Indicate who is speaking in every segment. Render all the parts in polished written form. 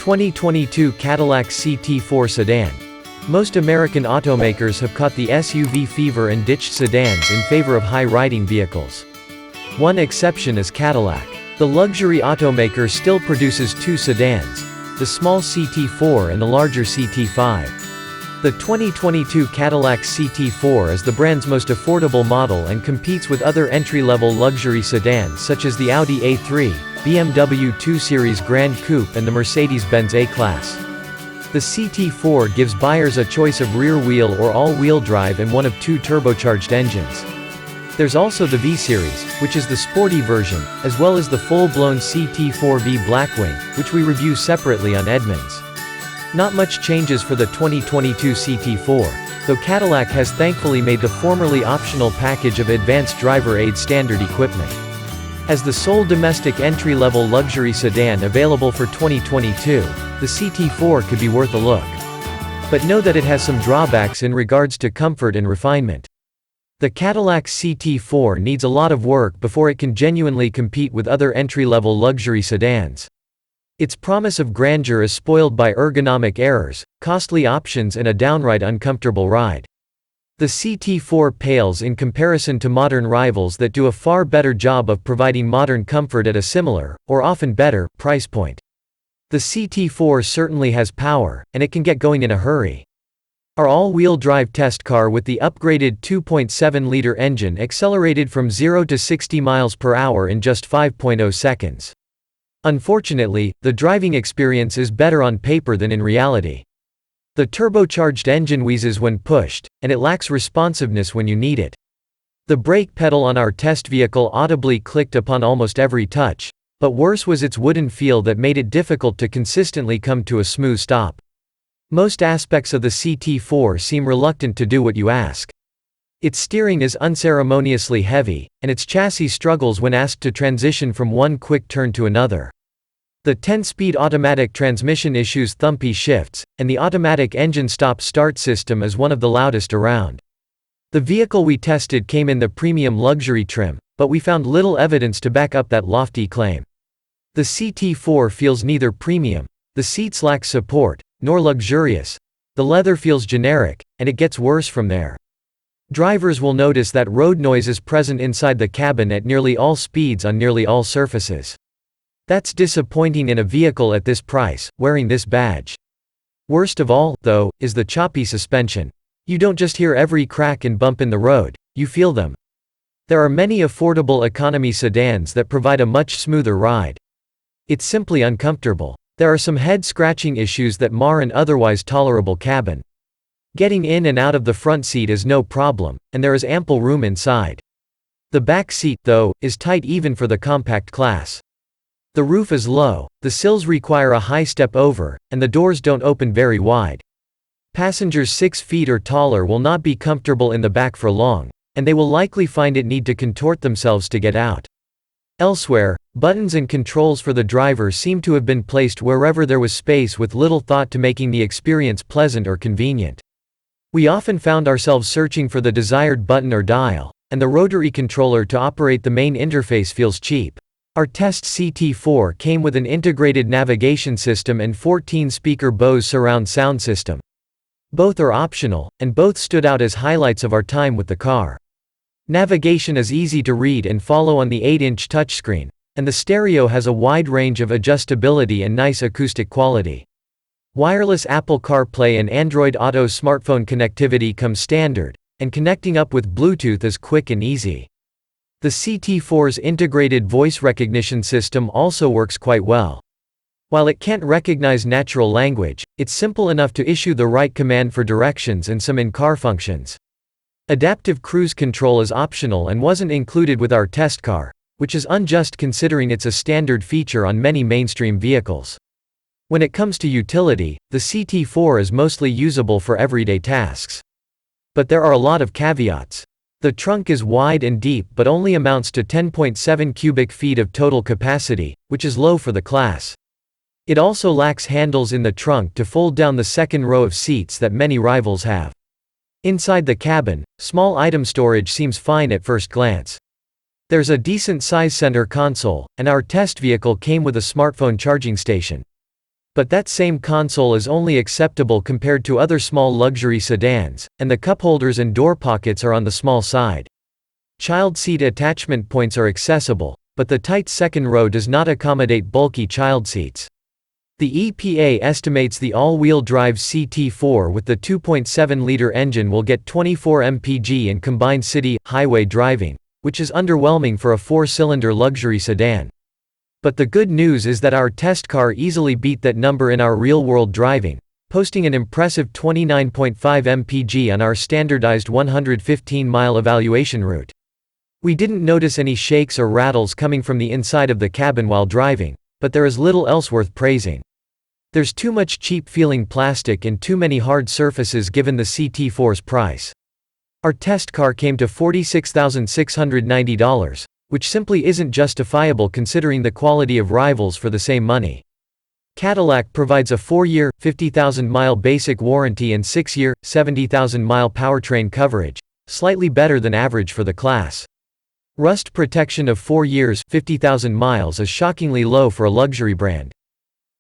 Speaker 1: 2022 Cadillac CT4 Sedan. Most American automakers have caught the SUV fever and ditched sedans in favor of high-riding vehicles. One exception is Cadillac. The luxury automaker still produces two sedans, the small CT4 and the larger CT5. The 2022 Cadillac CT4 is the brand's most affordable model and competes with other entry-level luxury sedans such as the Audi A3, BMW 2 Series Gran Coupe and the Mercedes-Benz A-Class. The CT4 gives buyers a choice of rear-wheel or all-wheel drive and one of two turbocharged engines. There's also the V-Series, which is the sporty version, as well as the full-blown CT4V Blackwing, which we review separately on Edmunds. Not much changes for the 2022 CT4, though Cadillac has thankfully made the formerly optional package of advanced driver aid standard equipment. As the sole domestic entry-level luxury sedan available for 2022, the CT4 could be worth a look. But know that it has some drawbacks in regards to comfort and refinement. The Cadillac CT4 needs a lot of work before it can genuinely compete with other entry-level luxury sedans. Its promise of grandeur is spoiled by ergonomic errors, costly options and a downright uncomfortable ride. The CT4 pales in comparison to modern rivals that do a far better job of providing modern comfort at a similar, or often better, price point. The CT4 certainly has power, and it can get going in a hurry. Our all-wheel drive test car with the upgraded 2.7-liter engine accelerated from 0 to 60 miles per hour in just 5.0 seconds. Unfortunately, the driving experience is better on paper than in reality. The turbocharged engine wheezes when pushed, and it lacks responsiveness when you need it. The brake pedal on our test vehicle audibly clicked upon almost every touch, but worse was its wooden feel that made it difficult to consistently come to a smooth stop. Most aspects of the CT4 seem reluctant to do what you ask. Its steering is unceremoniously heavy, and its chassis struggles when asked to transition from one quick turn to another. The 10-speed automatic transmission issues thumpy shifts, and the automatic engine stop-start system is one of the loudest around. The vehicle we tested came in the premium luxury trim, but we found little evidence to back up that lofty claim. The CT4 feels neither premium, the seats lack support, nor luxurious. The leather feels generic, and it gets worse from there. Drivers will notice that road noise is present inside the cabin at nearly all speeds on nearly all surfaces. That's disappointing in a vehicle at this price, wearing this badge. Worst of all, though, is the choppy suspension. You don't just hear every crack and bump in the road, you feel them. There are many affordable economy sedans that provide a much smoother ride. It's simply uncomfortable. There are some head-scratching issues that mar an otherwise tolerable cabin. Getting in and out of the front seat is no problem, and there is ample room inside. The back seat, though, is tight even for the compact class. The roof is low, the sills require a high step over, and the doors don't open very wide. Passengers 6 feet or taller will not be comfortable in the back for long, and they will likely find it need to contort themselves to get out. Elsewhere, buttons and controls for the driver seem to have been placed wherever there was space with little thought to making the experience pleasant or convenient. We often found ourselves searching for the desired button or dial, and the rotary controller to operate the main interface feels cheap. Our test CT4 came with an integrated navigation system and 14-speaker Bose surround sound system. Both are optional, and both stood out as highlights of our time with the car. Navigation is easy to read and follow on the 8-inch touchscreen, and the stereo has a wide range of adjustability and nice acoustic quality. Wireless Apple CarPlay and Android Auto smartphone connectivity come standard, and connecting up with Bluetooth is quick and easy. The CT4's integrated voice recognition system also works quite well. While it can't recognize natural language, it's simple enough to issue the right command for directions and some in-car functions. Adaptive cruise control is optional and wasn't included with our test car, which is unjust considering it's a standard feature on many mainstream vehicles. When it comes to utility, the CT4 is mostly usable for everyday tasks. But there are a lot of caveats. The trunk is wide and deep but only amounts to 10.7 cubic feet of total capacity, which is low for the class. It also lacks handles in the trunk to fold down the second row of seats that many rivals have. Inside the cabin, small item storage seems fine at first glance. There's a decent size center console, and our test vehicle came with a smartphone charging station. But that same console is only acceptable compared to other small luxury sedans, and the cupholders and door pockets are on the small side. Child seat attachment points are accessible, but the tight second row does not accommodate bulky child seats. The EPA estimates the all-wheel drive CT4 with the 2.7-liter engine will get 24 mpg in combined city, highway driving, which is underwhelming for a 4-cylinder luxury sedan. But the good news is that our test car easily beat that number in our real-world driving, posting an impressive 29.5 mpg on our standardized 115-mile evaluation route. We didn't notice any shakes or rattles coming from the inside of the cabin while driving, but there is little else worth praising. There's too much cheap-feeling plastic and too many hard surfaces given the CT4's price. Our test car came to $46,690, which simply isn't justifiable considering the quality of rivals for the same money. Cadillac provides a 4-year, 50,000-mile basic warranty and 6-year, 70,000-mile powertrain coverage, slightly better than average for the class. Rust protection of 4 years, 50,000 miles is shockingly low for a luxury brand.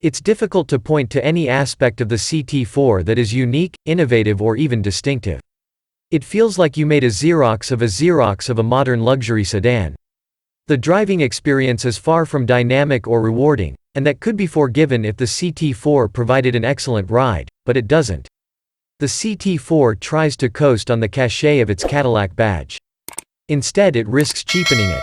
Speaker 1: It's difficult to point to any aspect of the CT4 that is unique, innovative or even distinctive. It feels like you made a Xerox of a modern luxury sedan. The driving experience is far from dynamic or rewarding, and that could be forgiven if the CT4 provided an excellent ride, but it doesn't. The CT4 tries to coast on the cachet of its Cadillac badge. Instead, it risks cheapening it.